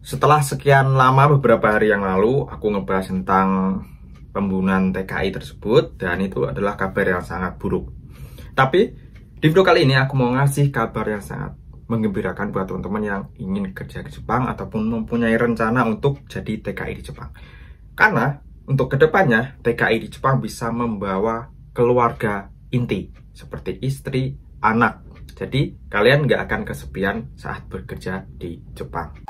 Setelah sekian lama, beberapa hari yang lalu, aku ngebahas tentang pembunuhan TKI tersebut, dan itu adalah kabar yang sangat buruk. Tapi, di video kali ini aku mau ngasih kabar yang sangat menggembirakan buat teman-teman yang ingin kerja ke Jepang ataupun mempunyai rencana untuk jadi TKI di Jepang. Karena, untuk kedepannya, TKI di Jepang bisa membawa keluarga inti, seperti istri, anak. Jadi, kalian nggak akan kesepian saat bekerja di Jepang.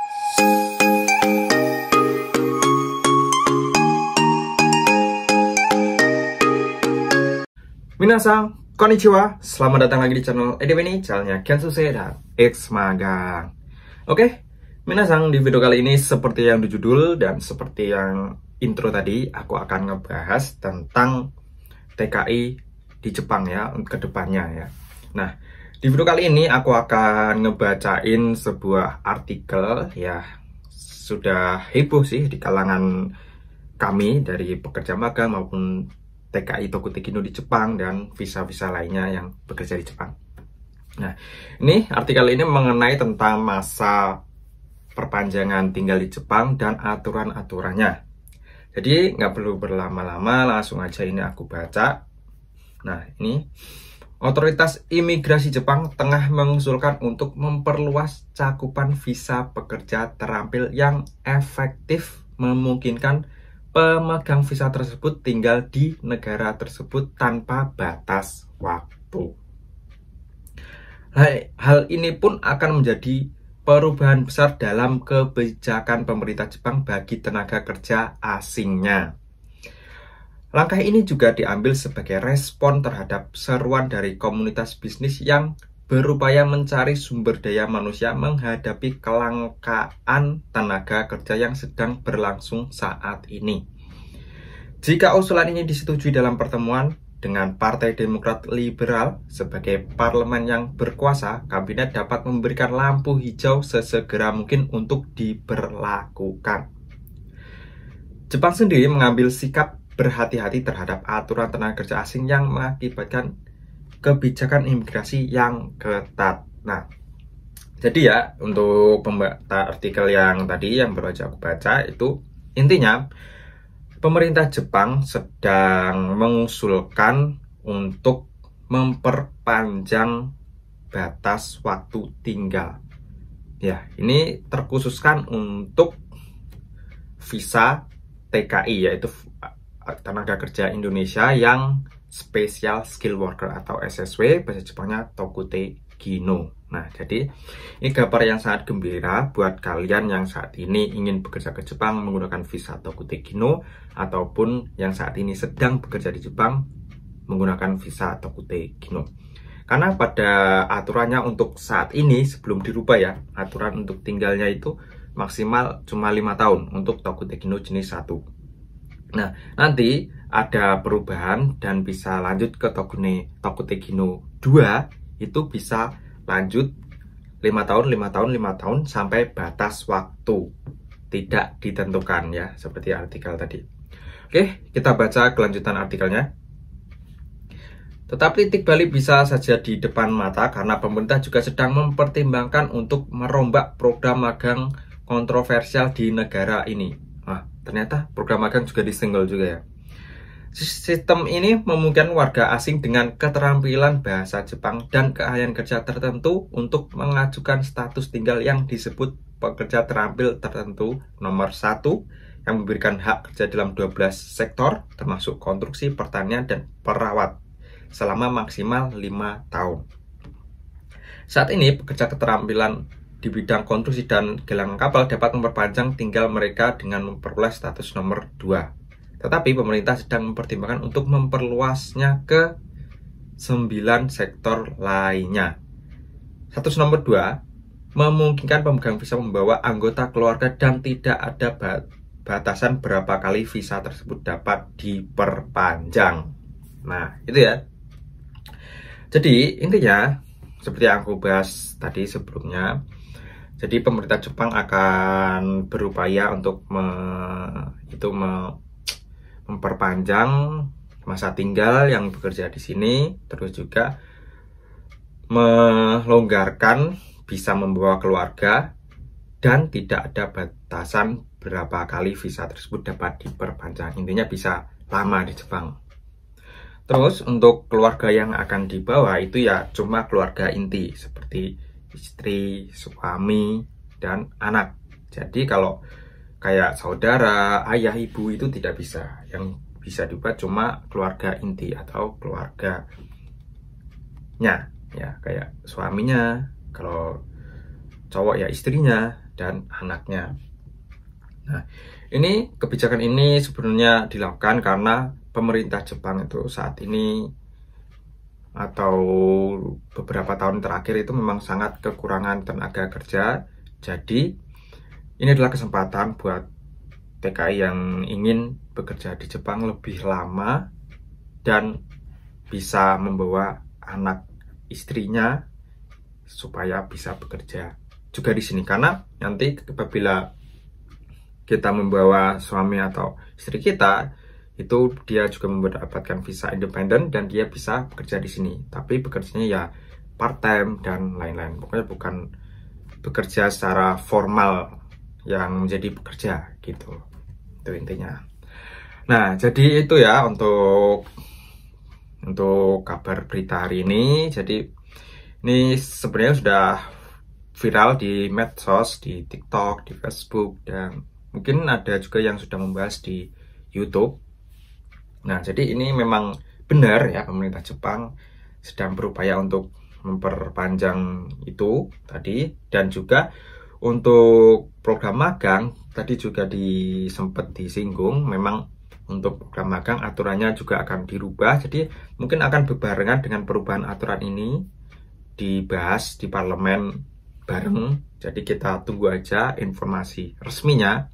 Minasang, konnichiwa. Selamat datang lagi di channel EDW ini, channelnya Kensuse dan X Magang. Oke, minasang, di video kali ini seperti yang di judul dan seperti yang intro tadi, aku akan ngebahas tentang TKI di Jepang ya, ke depannya ya. Nah, di video kali ini aku akan ngebacain sebuah artikel ya, sudah heboh sih di kalangan kami dari pekerja magang maupun TKI Tokutei Kinno di Jepang dan visa-visa lainnya yang bekerja di Jepang. Nah, ini artikel ini mengenai tentang masa perpanjangan tinggal di Jepang dan aturan-aturannya. Jadi nggak perlu berlama-lama, langsung aja ini aku baca. Nah, ini Otoritas Imigrasi Jepang tengah mengusulkan untuk memperluas cakupan visa pekerja terampil yang efektif, memungkinkan pemegang visa tersebut tinggal di negara tersebut tanpa batas waktu. Hal ini pun akan menjadi perubahan besar dalam kebijakan pemerintah Jepang bagi tenaga kerja asingnya. Langkah ini juga diambil sebagai respon terhadap seruan dari komunitas bisnis yang berupaya mencari sumber daya manusia menghadapi kelangkaan tenaga kerja yang sedang berlangsung saat ini. Jika usulan ini disetujui dalam pertemuan dengan Partai Demokrat Liberal sebagai parlemen yang berkuasa, kabinet dapat memberikan lampu hijau sesegera mungkin untuk diberlakukan. Jepang sendiri mengambil sikap berhati-hati terhadap aturan tenaga kerja asing yang mengakibatkan kebijakan imigrasi yang ketat. Nah, jadi ya, untuk pembaca artikel yang tadi yang baru aja aku baca itu intinya pemerintah Jepang sedang mengusulkan untuk memperpanjang batas waktu tinggal. Ya, ini terkhususkan untuk visa TKI, yaitu tenaga kerja Indonesia yang Special Skill Worker atau SSW, bahasa Jepangnya Tokutei Kinno. Nah, jadi ini kabar yang sangat gembira buat kalian yang saat ini ingin bekerja ke Jepang menggunakan visa Tokutei Kinno ataupun yang saat ini sedang bekerja di Jepang menggunakan visa Tokutei Kinno. Karena pada aturannya untuk saat ini sebelum dirubah ya, aturan untuk tinggalnya itu maksimal cuma 5 tahun untuk Tokutei Kinno jenis 1. Nah, nanti ada perubahan dan bisa lanjut ke Tokutei Kinno 2, itu bisa lanjut 5 tahun, 5 tahun, 5 tahun sampai batas waktu tidak ditentukan ya, seperti artikel tadi. Oke, kita baca kelanjutan artikelnya. Tetapi titik balik bisa saja di depan mata karena pemerintah juga sedang mempertimbangkan untuk merombak program magang kontroversial di negara ini. Nah, ternyata program magang juga disenggol juga ya. Sistem ini memungkinkan warga asing dengan keterampilan bahasa Jepang dan keahlian kerja tertentu untuk mengajukan status tinggal yang disebut pekerja terampil tertentu nomor 1 yang memberikan hak kerja dalam 12 sektor termasuk konstruksi, pertanian, dan perawat selama maksimal 5 tahun. Saat ini pekerja keterampilan di bidang konstruksi dan galangan kapal dapat memperpanjang tinggal mereka dengan memperoleh status nomor 2. Tetapi pemerintah sedang mempertimbangkan untuk memperluasnya ke 9 sektor lainnya. Status nomor 2 memungkinkan pemegang visa membawa anggota keluarga dan tidak ada batasan berapa kali visa tersebut dapat diperpanjang. Nah, itu ya. Jadi, intinya seperti yang aku bahas tadi sebelumnya, jadi pemerintah Jepang akan berupaya untuk memperpanjang masa tinggal yang bekerja di sini, terus juga melonggarkan bisa membawa keluarga dan tidak ada batasan berapa kali visa tersebut dapat diperpanjang. Intinya bisa lama di Jepang. Terus untuk keluarga yang akan dibawa itu ya cuma keluarga inti seperti istri, suami, dan anak. Jadi kalau kayak saudara, ayah, ibu itu tidak bisa. Yang bisa dibawa cuma keluarga inti atau keluarganya. Ya kayak suaminya, kalau cowok ya istrinya, dan anaknya. Nah, ini kebijakan ini sebenarnya dilakukan karena pemerintah Jepang itu saat ini atau beberapa tahun terakhir itu memang sangat kekurangan tenaga kerja. Jadi ini adalah kesempatan buat TKI yang ingin bekerja di Jepang lebih lama dan bisa membawa anak istrinya supaya bisa bekerja juga di sini. Karena nanti apabila kita membawa suami atau istri kita, itu dia juga mendapatkan visa independen dan dia bisa bekerja di sini. Tapi bekerjanya ya part time dan lain-lain. Pokoknya bukan bekerja secara formal yang menjadi pekerja gitu. Itu intinya. Nah, jadi itu ya untuk kabar berita hari ini. Jadi ini sebenarnya sudah viral di medsos, di TikTok, di Facebook, dan mungkin ada juga yang sudah membahas di YouTube. Nah, jadi ini memang benar ya, pemerintah Jepang sedang berupaya untuk memperpanjang itu tadi. Dan juga untuk program magang, tadi juga sempat disinggung, memang untuk program magang aturannya juga akan dirubah. Jadi mungkin akan berbarengan dengan perubahan aturan ini, dibahas di parlemen bareng. Jadi kita tunggu aja informasi resminya.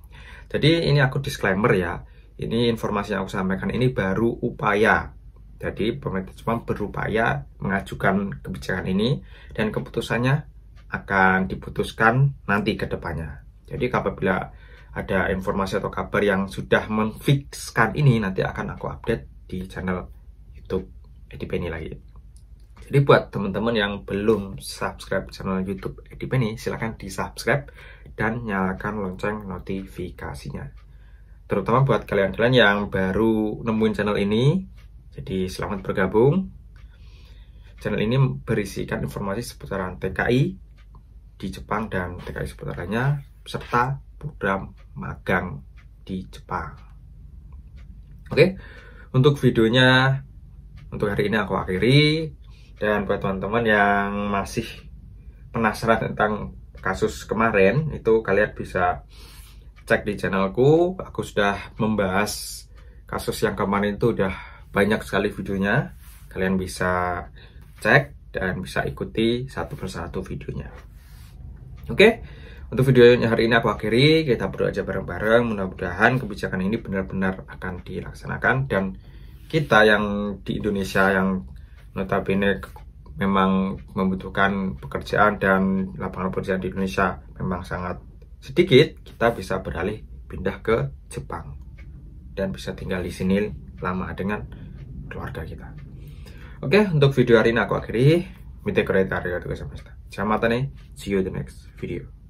Jadi ini aku disclaimer ya, ini informasi yang aku sampaikan ini baru upaya. Jadi pemerintah Jepang berupaya mengajukan kebijakan ini dan keputusannya akan diputuskan nanti ke depannya. Jadi apabila ada informasi atau kabar yang sudah memfikskan ini, nanti akan aku update di channel YouTube Edipenny lagi. Jadi buat teman-teman yang belum subscribe channel YouTube Edipenny, silahkan di subscribe dan nyalakan lonceng notifikasinya. Terutama buat kalian-kalian yang baru nemuin channel ini, jadi selamat bergabung. Channel ini berisikan informasi seputaran TKI di Jepang dan TKI seputarannya, serta program magang di Jepang. Oke, untuk videonya untuk hari ini aku akhiri. Dan buat teman-teman yang masih penasaran tentang kasus kemarin, itu kalian bisa cek di channelku. Aku sudah membahas kasus yang kemarin itu udah banyak sekali videonya. Kalian bisa cek dan bisa ikuti satu persatu videonya. Oke, untuk videonya hari ini aku akhiri. Kita berdoa aja bareng-bareng, mudah-mudahan kebijakan ini benar-benar akan dilaksanakan. Dan kita yang di Indonesia yang notabene memang membutuhkan pekerjaan dan lapangan pekerjaan di Indonesia memang sangat sedikit, kita bisa beralih pindah ke Jepang dan bisa tinggal di sini lama dengan keluarga kita. Oke, untuk video hari ini aku akhiri. Mite kore arigatou gozaimashita. See you in the next video.